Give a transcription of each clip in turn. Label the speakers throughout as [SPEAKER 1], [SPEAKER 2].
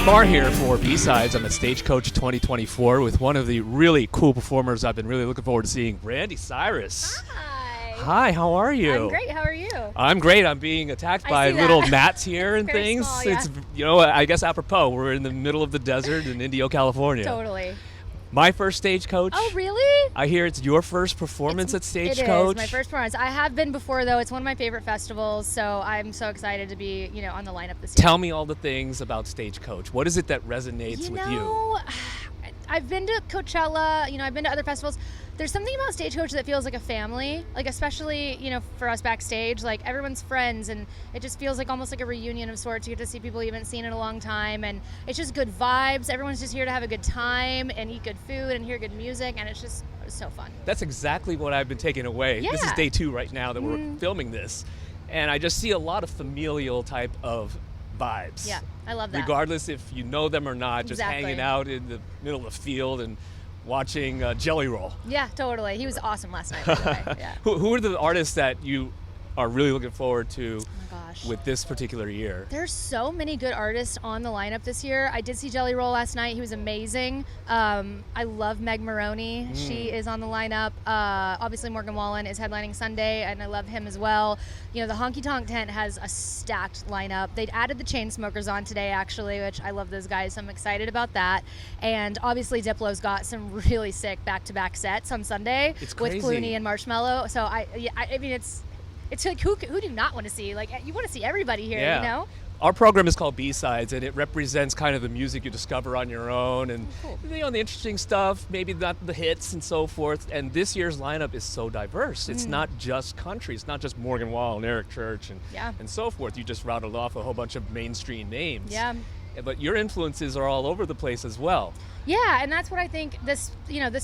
[SPEAKER 1] Bar here for B-Sides. I'm at Stagecoach 2024 with one of the really cool performers I've been really looking forward to seeing, Brandi Cyrus.
[SPEAKER 2] Hi.
[SPEAKER 1] Hi, how are you?
[SPEAKER 2] I'm great. How are you?
[SPEAKER 1] I'm great. I'm being attacked by
[SPEAKER 2] see
[SPEAKER 1] little
[SPEAKER 2] that.
[SPEAKER 1] gnats here and
[SPEAKER 2] Very
[SPEAKER 1] things.
[SPEAKER 2] small, yeah.
[SPEAKER 1] It's, I guess apropos. We're in the middle of the desert in Indio, California.
[SPEAKER 2] Totally.
[SPEAKER 1] My first Stagecoach.
[SPEAKER 2] Oh, really?
[SPEAKER 1] I hear it's your first performance at Stagecoach.
[SPEAKER 2] It is my first performance. I have been before, though. It's one of my favorite festivals, so I'm so excited to be, on the lineup this year.
[SPEAKER 1] Tell me all the things about Stagecoach. What is it that resonates with you?
[SPEAKER 2] I've been to Coachella, I've been to other festivals. There's something about Stagecoach that feels like a family, like especially, for us backstage, like everyone's friends, and it just feels like almost like a reunion of sorts. You get to see people you haven't seen in a long time, and it's just good vibes. Everyone's just here to have a good time and eat good food and hear good music, and it's so fun.
[SPEAKER 1] That's exactly what I've been taking away.
[SPEAKER 2] Yeah.
[SPEAKER 1] This is day 2 right now that we're filming this, and I just see a lot of familial type of vibes.
[SPEAKER 2] Yeah, I love that.
[SPEAKER 1] Regardless if you know them or not, just
[SPEAKER 2] Exactly.
[SPEAKER 1] hanging out in the middle of the field and watching Jelly Roll.
[SPEAKER 2] Yeah, totally. He was awesome last night, by the way. Yeah.
[SPEAKER 1] Who are the artists that you are really looking forward to
[SPEAKER 2] Oh my gosh.
[SPEAKER 1] with this particular year?
[SPEAKER 2] There's so many good artists on the lineup this year. I did see Jelly Roll last night. He was amazing. I love Meg Maroney. She is on the lineup. Obviously, Morgan Wallen is headlining Sunday, and I love him as well. The Honky Tonk Tent has a stacked lineup. They added the Chainsmokers on today, actually, which I love those guys, so I'm excited about that. And obviously, Diplo's got some really sick back-to-back sets on Sunday
[SPEAKER 1] It's
[SPEAKER 2] with
[SPEAKER 1] crazy.
[SPEAKER 2] Clooney and Marshmello. So I mean, it's like who do you not want to see? Like, you want to see everybody here,
[SPEAKER 1] Yeah. Our program is called B-Sides, and it represents kind of the music you discover on your own and
[SPEAKER 2] Cool.
[SPEAKER 1] the interesting stuff, maybe not the hits and so forth. And this year's lineup is so diverse. It's not just country. It's not just Morgan Wallen, Eric Church, and so forth. You just routed off a whole bunch of mainstream names.
[SPEAKER 2] Yeah.
[SPEAKER 1] But your influences are all over the place as well.
[SPEAKER 2] Yeah, and that's what I think this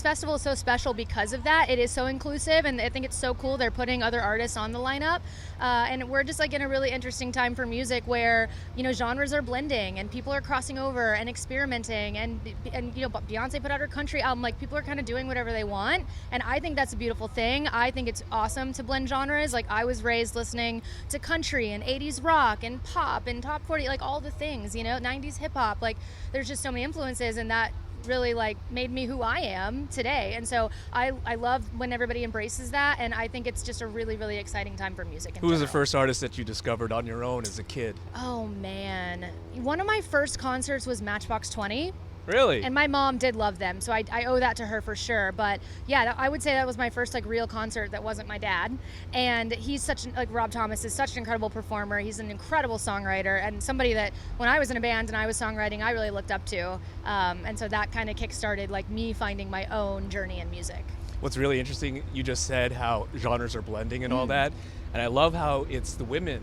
[SPEAKER 2] festival is so special because of that. It is so inclusive, and I think it's so cool they're putting other artists on the lineup. And we're just like in a really interesting time for music where, genres are blending and people are crossing over and experimenting, and Beyonce put out her country album. Like, people are kind of doing whatever they want, and I think that's a beautiful thing. I think it's awesome to blend genres. Like, I was raised listening to country and 80s rock and pop and top 40, like all the things, 90s hip hop. Like, there's just so many influences, and that really made me who I am today. And so I love when everybody embraces that, and I think it's just a really, really exciting time for music in
[SPEAKER 1] Who was the
[SPEAKER 2] general.
[SPEAKER 1] first artist that you discovered on your own as a kid?
[SPEAKER 2] Oh man, one of my first concerts was Matchbox 20,
[SPEAKER 1] Really?
[SPEAKER 2] and my mom did love them, so I owe that to her for sure. But yeah, I would say that was my first real concert that wasn't my dad. And he's Rob Thomas is such an incredible performer. He's an incredible songwriter, and somebody that when I was in a band and I was songwriting, I really looked up to. And so that kind of kick-started me finding my own journey in music.
[SPEAKER 1] What's really interesting, you just said how genres are blending and all that, and I love how it's the women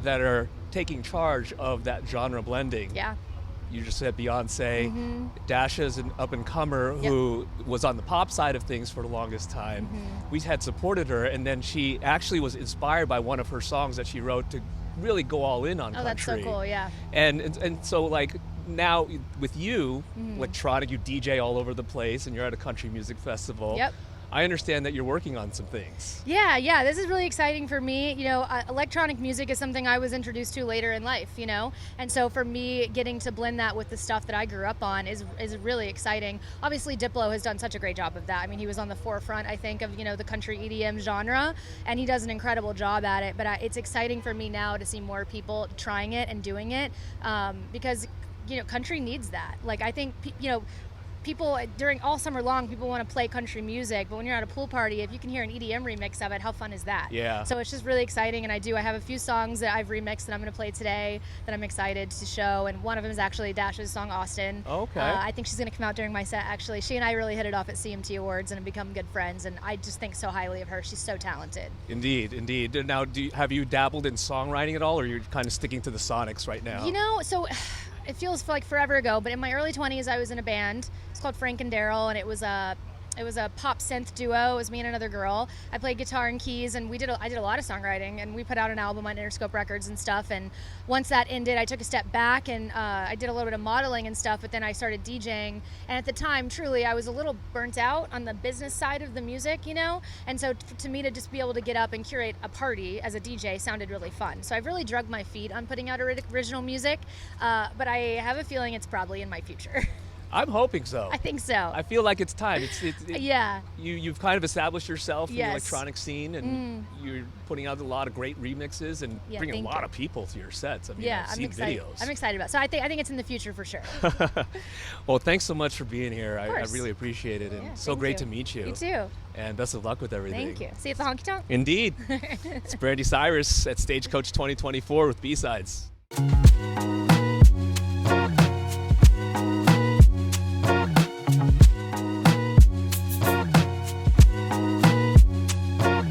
[SPEAKER 1] that are taking charge of that genre blending.
[SPEAKER 2] Yeah.
[SPEAKER 1] You just said Beyonce. Dasha's an up-and-comer who was on the pop side of things for the longest time. We had supported her, and then she actually was inspired by one of her songs that she wrote to really go all in on
[SPEAKER 2] Oh, that's
[SPEAKER 1] country.
[SPEAKER 2] so cool, yeah.
[SPEAKER 1] And so now with you, electronic, you DJ all over the place, and you're at a country music festival.
[SPEAKER 2] Yep.
[SPEAKER 1] I understand that you're working on some things.
[SPEAKER 2] Yeah, this is really exciting for me. Electronic music is something I was introduced to later in life, and so for me, getting to blend that with the stuff that I grew up on is really exciting. Obviously, Diplo has done such a great job of that. I mean, he was on the forefront, I think, of the country EDM genre, and he does an incredible job at it. But it's exciting for me now to see more people trying it and doing it, because country needs that. I think people during all summer long, people want to play country music, but when you're at a pool party, if you can hear an EDM remix of it, how fun is that?
[SPEAKER 1] Yeah.
[SPEAKER 2] So it's just really exciting, and I have a few songs that I've remixed that I'm going to play today that I'm excited to show, and one of them is actually Dash's song Austin.
[SPEAKER 1] Okay.
[SPEAKER 2] I think she's going to come out during my set, actually. She and I really hit it off at CMT Awards and have become good friends, and I just think so highly of her. She's so talented.
[SPEAKER 1] Indeed. Now, have you dabbled in songwriting at all, or you're kind of sticking to the sonics right now?
[SPEAKER 2] So it feels like forever ago, but in my early 20s, I was in a band. It's called Frank and Daryl, and it was It was a pop synth duo. It was me and another girl. I played guitar and keys, and I did a lot of songwriting, and we put out an album on Interscope Records and stuff. And once that ended, I took a step back, and I did a little bit of modeling and stuff, but then I started DJing. And at the time, truly, I was a little burnt out on the business side of the music, you know? And so to me, to just be able to get up and curate a party as a DJ sounded really fun. So I've really drugged my feet on putting out original music, but I have a feeling it's probably in my future.
[SPEAKER 1] I'm hoping so.
[SPEAKER 2] I think so.
[SPEAKER 1] I feel like it's time.
[SPEAKER 2] Yeah.
[SPEAKER 1] You've kind of established yourself in the
[SPEAKER 2] Yes.
[SPEAKER 1] electronic scene, and you're putting out a lot of great remixes and bringing a lot of people to your sets. I mean, I've seen videos.
[SPEAKER 2] I'm excited about it. So I think it's in the future for sure.
[SPEAKER 1] Well, thanks so much for being here. I
[SPEAKER 2] course.
[SPEAKER 1] really appreciate it, and
[SPEAKER 2] Yeah,
[SPEAKER 1] so
[SPEAKER 2] thank
[SPEAKER 1] great
[SPEAKER 2] you.
[SPEAKER 1] to meet you.
[SPEAKER 2] You too.
[SPEAKER 1] And best of luck with everything.
[SPEAKER 2] Thank you. See you at the honky tonk.
[SPEAKER 1] Indeed. It's Brandi Cyrus at Stagecoach 2024 with B-Sides.